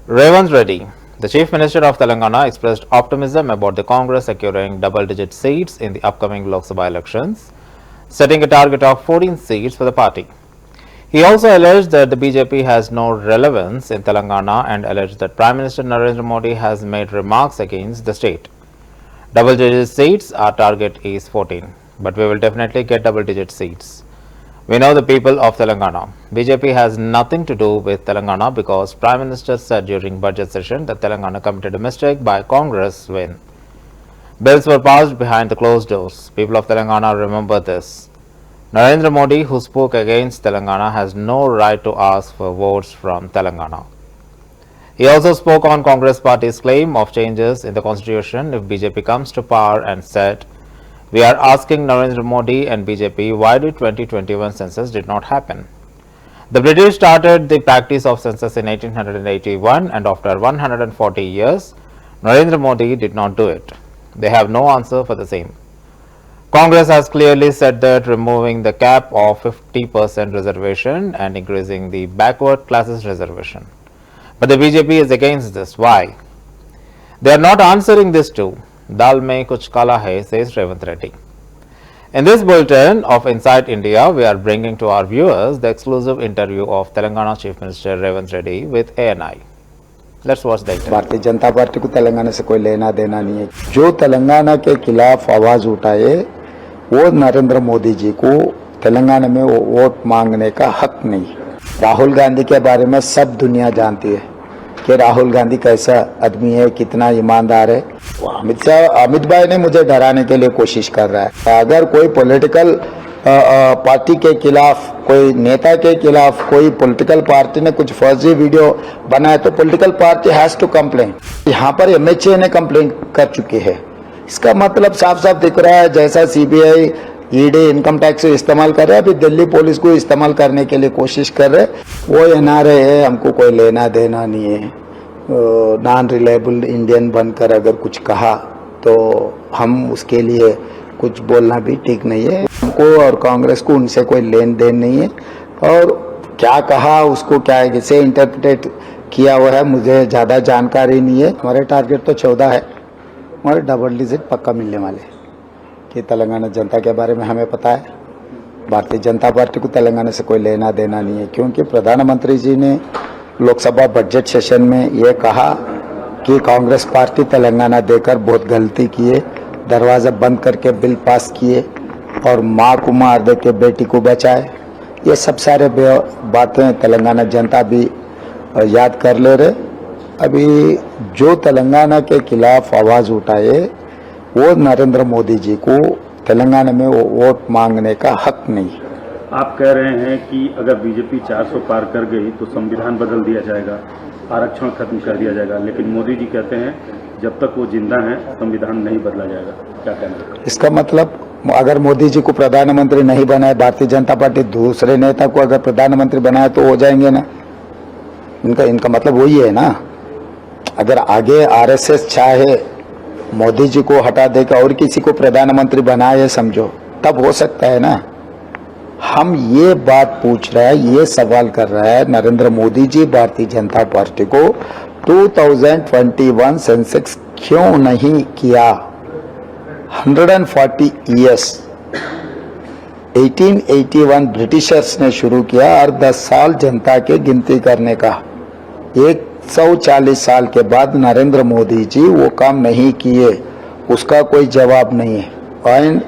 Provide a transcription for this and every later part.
Revanth Reddy, the Chief Minister of Telangana, expressed optimism about the Congress securing double-digit seats in the upcoming Lok Sabha elections, setting a target of 14 seats for the party. He also alleged that the BJP has no relevance in Telangana and alleged that Prime Minister Narendra Modi has made remarks against the state. Double-digit seats, our target is 14, but we will definitely get double-digit seats. We know the people of Telangana. BJP has nothing to do with Telangana because Prime Minister said during budget session that Telangana committed a mistake by Congress win. Bills were passed behind the closed doors. People of Telangana remember this. Narendra Modi, who spoke against Telangana, has no right to ask for votes from Telangana. He also spoke on Congress party's claim of changes in the constitution if BJP comes to power and said, "We are asking Narendra Modi and BJP why the 2021 census did not happen." The British started the practice of census in 1881 and after 140 years, Narendra Modi did not do it. They have no answer for the same. Congress has clearly said that removing the cap of 50% reservation and increasing the backward classes reservation. But the BJP is against this. Why? They are not answering this too. Dal mein kuch kala hai, says Revanth Reddy. In this bulletin of Inside India, we are bringing to our viewers the exclusive interview of Telangana Chief Minister Revanth Reddy with ANI. Let's watch the interview. Bharatiya Janata party को तेलंगाना से कोई लेना देना नहीं है। जो तेलंगाना के खिलाफ आवाज उठाए वो नरेंद्र मोदी जी को तेलंगाना में वोट मांगने का हक नहीं। राहुल गांधी के बारे में सब दुनिया जानती है कि राहुल गांधी कैसा आदमी है, कितना ईमानदार है। अमित भाई ने मुझे डराने के लिए कोशिश कर रहा है। अगर कोई पॉलिटिकल पार्टी के खिलाफ, कोई नेता के खिलाफ, कोई पॉलिटिकल पार्टी ने कुछ फर्जी वीडियो बनाया तो political party has to complain. यहाँ पर एमएचए ने कंप्लेन कर चुकी है। इसका मतलब साफ साफ दिख रहा है, जैसा सीबीआई, ईडी, इनकम टैक्स इस्तेमाल कर रहे हैं, अभी दिल्ली पुलिस को इस्तेमाल करने के लिए कोशिश कर रहे हैं। वो एनआरए है, हमको कोई लेना देना नहीं है। नॉन रिलायबल इंडियन बनकर अगर कुछ कहा तो हम उसके लिए कुछ बोलना भी ठीक नहीं है। हमको और कांग्रेस को उनसे कोई लेन देन नहीं है। और क्या कहा, उसको क्या कैसे इंटरप्रेट किया हुआ है, मुझे ज़्यादा जानकारी नहीं है। हमारे टारगेट तो 14 है, हमारे डबल डिजिट पक्का मिलने वाले कि तेलंगाना जनता के बारे में हमें पता है। भारतीय जनता पार्टी को तेलंगाना से कोई लेना देना नहीं है, क्योंकि प्रधानमंत्री जी ने लोकसभा बजट सेशन में ये कहा कि कांग्रेस पार्टी तेलंगाना देकर बहुत गलती किए, दरवाज़ा बंद करके बिल पास किए और माँ को मार दे के बेटी को बचाए। ये सब सारे बातें तेलंगाना जनता भी याद कर ले रहे। अभी जो तेलंगाना के खिलाफ आवाज़ उठाए वो नरेंद्र मोदी जी को तेलंगाना में वोट मांगने का हक नहीं। आप कह रहे हैं कि अगर बीजेपी 400 पार कर गई तो संविधान बदल दिया जाएगा, आरक्षण खत्म कर दिया जाएगा, लेकिन मोदी जी कहते हैं जब तक वो जिंदा हैं संविधान नहीं बदला जाएगा। क्या कहना है? इसका मतलब अगर मोदी जी को प्रधानमंत्री नहीं बनाए, भारतीय जनता पार्टी दूसरे नेता को अगर प्रधानमंत्री बनाए तो हो जाएंगे ना। इनका मतलब वही है ना। अगर आगे आरएसएस चाहे मोदी जी को हटा देकर और किसी को प्रधानमंत्री बनाए समझो, तब हो सकता है ना। हम ये बात पूछ रहे हैं, ये सवाल कर रहा है नरेंद्र मोदी जी भारतीय जनता पार्टी को 2021 सेंसेक्स क्यों नहीं किया। 140 ईयर्स 1881 ब्रिटिशर्स ने शुरू किया और 10 साल जनता के गिनती करने का। 140 साल के बाद नरेंद्र मोदी जी वो काम नहीं किए, उसका कोई जवाब नहीं है। और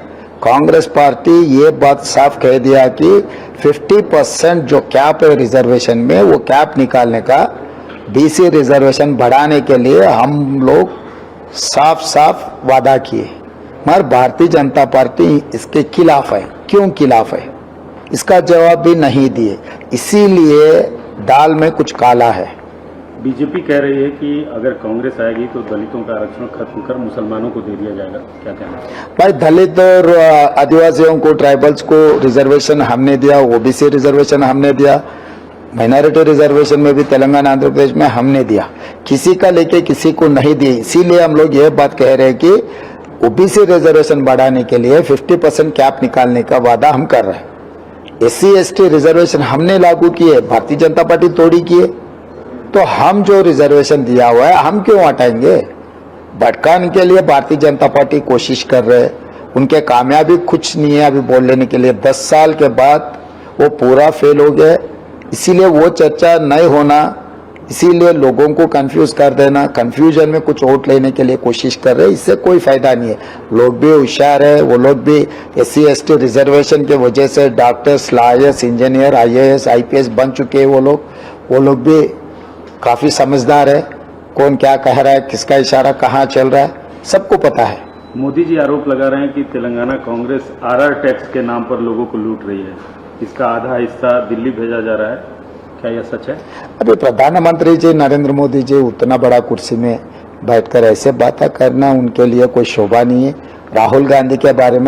कांग्रेस पार्टी ये बात साफ कह दिया कि 50% जो कैप है रिजर्वेशन में, वो कैप निकालने का, बीसी रिजर्वेशन बढ़ाने के लिए हम लोग साफ साफ वादा किए। मगर भारतीय जनता पार्टी इसके खिलाफ है। क्यों खिलाफ है, इसका जवाब भी नहीं दिए। इसीलिए दाल में कुछ काला है। बीजेपी कह रही है कि अगर कांग्रेस आएगी तो दलितों का आरक्षण खत्म कर मुसलमानों को दे दिया जाएगा। क्या कहना है? भाई, दलित और आदिवासियों को, ट्राइबल्स को रिजर्वेशन हमने दिया, ओबीसी रिजर्वेशन हमने दिया, माइनॉरिटी रिजर्वेशन में भी तेलंगाना आंध्र प्रदेश में हमने दिया। किसी का लेके किसी को नहीं दिए। इसीलिए हम लोग ये बात कह रहे हैं कि ओबीसी रिजर्वेशन बढ़ाने के लिए 50% कैप निकालने का वादा हम कर रहे हैं। SC ST रिजर्वेशन हमने लागू किए, भारतीय जनता पार्टी तोड़ी किए। तो हम जो रिजर्वेशन दिया हुआ है हम क्यों हटाएंगे? भटकाने के लिए भारतीय जनता पार्टी कोशिश कर रहे हैं। उनके कामयाबी कुछ नहीं है अभी बोल लेने के लिए। 10 साल के बाद वो पूरा फेल हो गए, इसीलिए वो चर्चा नहीं होना, इसीलिए लोगों को कंफ्यूज कर देना, कंफ्यूजन में कुछ वोट लेने के लिए कोशिश कर रहे हैं। इससे कोई फायदा नहीं है। लोग भी होशियार है, वो लोग भी SC ST रिजर्वेशन के वजह से doctors, lawyers, engineer, IAS IPS बन चुके हैं। वो लोग भी काफी समझदार है। कौन क्या कह रहा है, किसका इशारा कहाँ चल रहा है, सबको पता है। मोदी जी आरोप लगा रहे हैं कि तेलंगाना कांग्रेस RR टैक्स के नाम पर लोगों को लूट रही है, इसका आधा हिस्सा दिल्ली भेजा जा रहा है, क्या यह सच है? अभी प्रधानमंत्री जी नरेंद्र मोदी जी उतना बड़ा कुर्सी में बैठकर ऐसे बातें करना उनके लिए कोई शोभा नहीं है। राहुल गांधी के बारे में